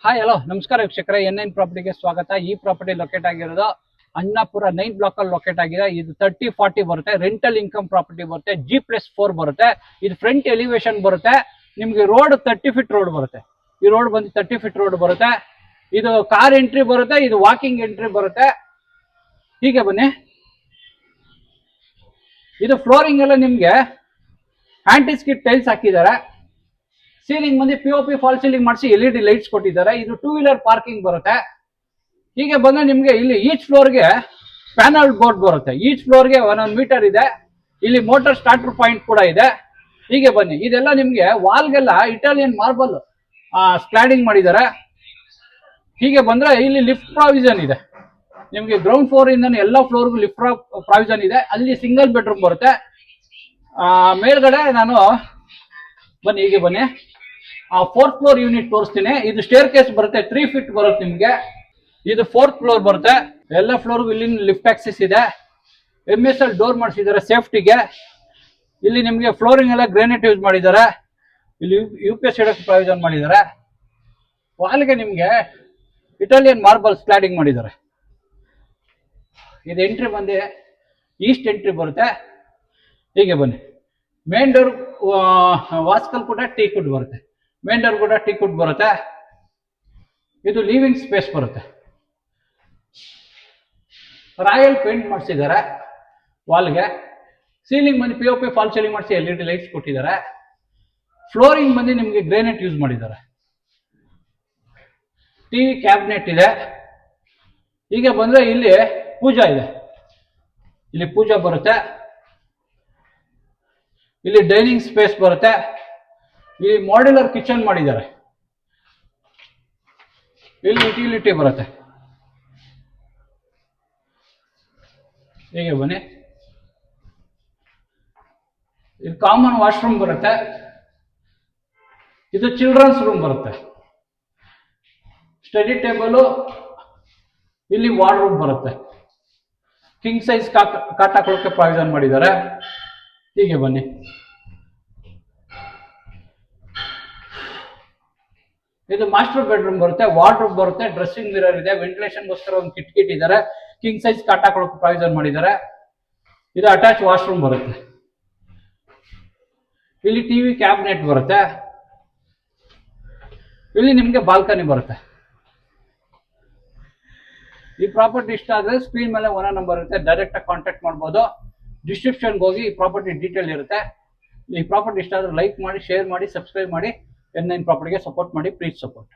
Hi hello ನಮಸ್ಕಾರ ವೀಕ್ಷಕರೇ, N9 ಪ್ರಾಪರ್ಟಿಗೆ ಸ್ವಾಗತ. ಈ ಪ್ರಾಪರ್ಟಿ ಲೊಕೇಟ್ ಆಗಿರೋದು ಅಣ್ಣಾಪುರ 9 ಬ್ಲಾಕ್ ಅಲ್ಲಿ ಲೊಕೇಟ್ ಆಗಿದೆ. ಇದು 30-40 ಬರುತ್ತೆ, ರೆಂಟಲ್ ಇನ್ಕಮ್ ಪ್ರಾಪರ್ಟಿ ಬರುತ್ತೆ, G+4 ಬರುತ್ತೆ. ಇದು ಫ್ರಂಟ್ ಎಲಿವೇಶನ್ ಬರುತ್ತೆ. ನಿಮ್ಗೆ ರೋಡ್ 30 ಫೀಟ್ ರೋಡ್ ಬರುತ್ತೆ. ಈ ರೋಡ್ ಬಂದು 30 ಫೀಟ್ ರೋಡ್ ಬರುತ್ತೆ. ಇದು ಕಾರ್ ಎಂಟ್ರಿ ಬರುತ್ತೆ, ಇದು ವಾಕಿಂಗ್ ಎಂಟ್ರಿ ಬರುತ್ತೆ. ಹೀಗೆ ಬನ್ನಿ. ಇದು ಫ್ಲೋರಿಂಗ್ ಎಲ್ಲ ನಿಮ್ಗೆ ಆಂಟಿ ಸ್ಕಿಡ್ ಟೈಲ್ಸ್ ಹಾಕಿದ್ದಾರೆ. ಸೀಲಿಂಗ್ ಬಂದು POP ಫಾಲ್ ಸೀಲಿಂಗ್ ಮಾಡಿಸಿ LED ಲೈಟ್ಸ್ ಕೊಟ್ಟಿದ್ದಾರೆ. ಇದು 2 ವೀಲರ್ ಪಾರ್ಕಿಂಗ್ ಬರುತ್ತೆ. ಹೀಗೆ ಬಂದ್ರೆ ನಿಮ್ಗೆ ಇಲ್ಲಿ ಈಚ್ ಫ್ಲೋರ್ಗೆ ಪ್ಯಾನಲ್ ಬೋರ್ಡ್ ಬರುತ್ತೆ. ಈಚ್ ಫ್ಲೋರ್ಗೆ 1 ಮೀಟರ್ ಇದೆ. ಇಲ್ಲಿ ಮೋಟರ್ ಸ್ಟಾರ್ಟರ್ ಪಾಯಿಂಟ್ ಕೂಡ ಇದೆ. ಹೀಗೆ ಬನ್ನಿ. ಇದೆಲ್ಲ ನಿಮ್ಗೆ ವಾಲ್ಗೆಲ್ಲ ಇಟಾಲಿಯನ್ ಮಾರ್ಬಲ್ ಸ್ಕ್ಲಾಡಿಂಗ್ ಮಾಡಿದ್ದಾರೆ. ಹೀಗೆ ಬಂದ್ರೆ ಇಲ್ಲಿ ಲಿಫ್ಟ್ ಪ್ರಾವಿಷನ್ ಇದೆ. ನಿಮ್ಗೆ ಗ್ರೌಂಡ್ ಫ್ಲೋರ್ ಇಂದ ಎಲ್ಲ ಫ್ಲೋರ್ಗೂ ಲಿಫ್ಟ್ ಪ್ರಾವಿಷನ್ ಇದೆ. ಅಲ್ಲಿ ಸಿಂಗಲ್ ಬೆಡ್ರೂಮ್ ಬರುತ್ತೆ. ಮೇಲ್ಗಡೆ ನಾನು ಬನ್ನಿ, ಹೀಗೆ ಬನ್ನಿ. 4th ಫ್ಲೋರ್ ಯೂನಿಟ್ ತೋರಿಸ್ತೀನಿ. ಇದು ಸ್ಟೇರ್ ಕೇಸ್ ಬರುತ್ತೆ, 3 ಫೀಟ್ ಬರುತ್ತೆ ನಿಮ್ಗೆ. ಇದು 4th ಫ್ಲೋರ್ ಬರುತ್ತೆ. ಎಲ್ಲ ಫ್ಲೋರ್ಗೂ ಇಲ್ಲಿ ಲಿಫ್ಟ್ ಆಕ್ಸಿಸ್ ಇದೆ. MSL ಡೋರ್ ಮಾಡಿಸಿದ್ದಾರೆ ಸೇಫ್ಟಿಗೆ. ಇಲ್ಲಿ ನಿಮ್ಗೆ ಫ್ಲೋರಿಂಗ್ ಎಲ್ಲ ಗ್ರಾನೈಟ್ ಯೂಸ್ ಮಾಡಿದ್ದಾರೆ. ಇಲ್ಲಿ UPS ಇಡಕ್ಕೆ ಪ್ರಾವಿಷನ್ ಮಾಡಿದ್ದಾರೆ. ವಾಲ್ಗೆ ನಿಮ್ಗೆ ಇಟಾಲಿಯನ್ ಮಾರ್ಬಲ್ ಸ್ಕ್ಲಾಡಿಂಗ್ ಮಾಡಿದ್ದಾರೆ. ಇದು ಎಂಟ್ರಿ ಬಂದು ಈಸ್ಟ್ ಎಂಟ್ರಿ ಬರುತ್ತೆ. ಹೀಗೆ ಬನ್ನಿ. ಮೇನ್ ಡೋರ್ ವಾಸ್ಕಲ್ ಕೂಡ ಟೀಕುಡ್ ಬರುತ್ತೆ. ಮೇನ್ ಡೋರ್ ಕೂಡ ಟೀಕುಡ್ ಬರುತ್ತೆ. ಇದು ಲಿವಿಂಗ್ ಸ್ಪೇಸ್ ಬರುತ್ತೆ. ರಾಯಲ್ ಪೇಂಟ್ ಮಾಡಿಸಿದ್ದಾರೆ ವಾಲ್ಗೆ. ಸೀಲಿಂಗ್ ಬಂದು POP ಫಾಲ್ ಸೀಲಿಂಗ್ ಮಾಡಿಸಿ LED ಲೈಟ್ಸ್ ಕೊಟ್ಟಿದ್ದಾರೆ. ಫ್ಲೋರಿಂಗ್ ಬಂದು ನಿಮಗೆ ಗ್ರಾನೈಟ್ ಯೂಸ್ ಮಾಡಿದ್ದಾರೆ. TV ಕ್ಯಾಬಿನೆಟ್ ಇದೆ. ಹೀಗೆ ಬಂದ್ರೆ ಇಲ್ಲಿ ಪೂಜಾ ಇದೆ. ಇಲ್ಲಿ ಪೂಜಾ ಬರುತ್ತೆ. ಇಲ್ಲಿ ಡೈನಿಂಗ್ ಸ್ಪೇಸ್ ಬರುತ್ತೆ. ಇಲ್ಲಿ ಮಾಡ್ಯುಲರ್ ಕಿಚನ್ ಮಾಡಿದ್ದಾರೆ. ಇಲ್ಲಿ ಯುಟಿಲಿಟಿ ಬರುತ್ತೆ. ಹೀಗೆ ಬನ್ನಿ. ಇಲ್ಲಿ ಕಾಮನ್ ವಾಶ್ರೂಮ್ ಬರುತ್ತೆ. ಇದು ಚಿಲ್ಡ್ರನ್ಸ್ ರೂಮ್ ಬರುತ್ತೆ. ಸ್ಟಡಿ ಟೇಬಲ್, ಇಲ್ಲಿ ವಾರ್ಡ್ರೂಮ್ ಬರುತ್ತೆ. ಕಿಂಗ್ ಸೈಜ್ ಕಾಟ್ ಹಾಕೊಳ್ಳೋಕೆ ಪ್ರಾವಿಷನ್ ಮಾಡಿದ್ದಾರೆ. ಹೀಗೆ ಬನ್ನಿ. ಇದು ಮಾಸ್ಟರ್ ಬೆಡ್ರೂಮ್ ಬರುತ್ತೆ, ವಾರ್ಡ್ರೂಮ್ ಬರುತ್ತೆ, ಡ್ರೆಸ್ಸಿಂಗ್ ಮಿರರ್ ಇದೆ, ವೆಂಟಿಲೇಷನ್ಗೋಸ್ಕರ ಒಂದು ಕಿಟಕಿ ಇಟ್ಟಿದ್ದಾರೆ. ಕಿಂಗ್ ಸೈಜ್ ಕಾಟ್ ಹಾಕೊಳ್ಳೋಕೆ ಪ್ರಾವಿಷನ್ ಮಾಡಿದ್ದಾರೆ. ಇದು ಅಟ್ಯಾಚ್ ವಾಶ್ರೂಮ್ ಬರುತ್ತೆ. ಇಲ್ಲಿ TV ಕ್ಯಾಬಿನೆಟ್ ಬರುತ್ತೆ. ಇಲ್ಲಿ ನಿಮ್ಗೆ ಬಾಲ್ಕನಿ ಬರುತ್ತೆ. ಈ ಪ್ರಾಪರ್ಟಿ ಇಷ್ಟ ಆದ್ರೆ ಸ್ಕ್ರೀನ್ ಮೇಲೆ ಓನರ್ ನಂಬರ್ ಇರುತ್ತೆ, ಡೈರೆಕ್ಟ್ ಆಗಿ ಕಾಂಟ್ಯಾಕ್ಟ್ ಮಾಡ್ಬೋದು. ಡಿಸ್ಕ್ರಿಪ್ಷನ್ಗೆ ಹೋಗಿ ಈ ಪ್ರಾಪರ್ಟಿ ಡೀಟೇಲ್ ಇರುತ್ತೆ. ಈ ಪ್ರಾಪರ್ಟಿ ಇಷ್ಟ ಆದ್ರೆ ಲೈಕ್ ಮಾಡಿ, ಶೇರ್ ಮಾಡಿ, ಸಬ್ಸ್ಕ್ರೈಬ್ ಮಾಡಿ. N9 ಪ್ರಾಪರ್ಟಿಗೆ ಸಪೋರ್ಟ್ ಮಾಡಿ, ಪ್ಲೀಸ್ ಸಪೋರ್ಟ್.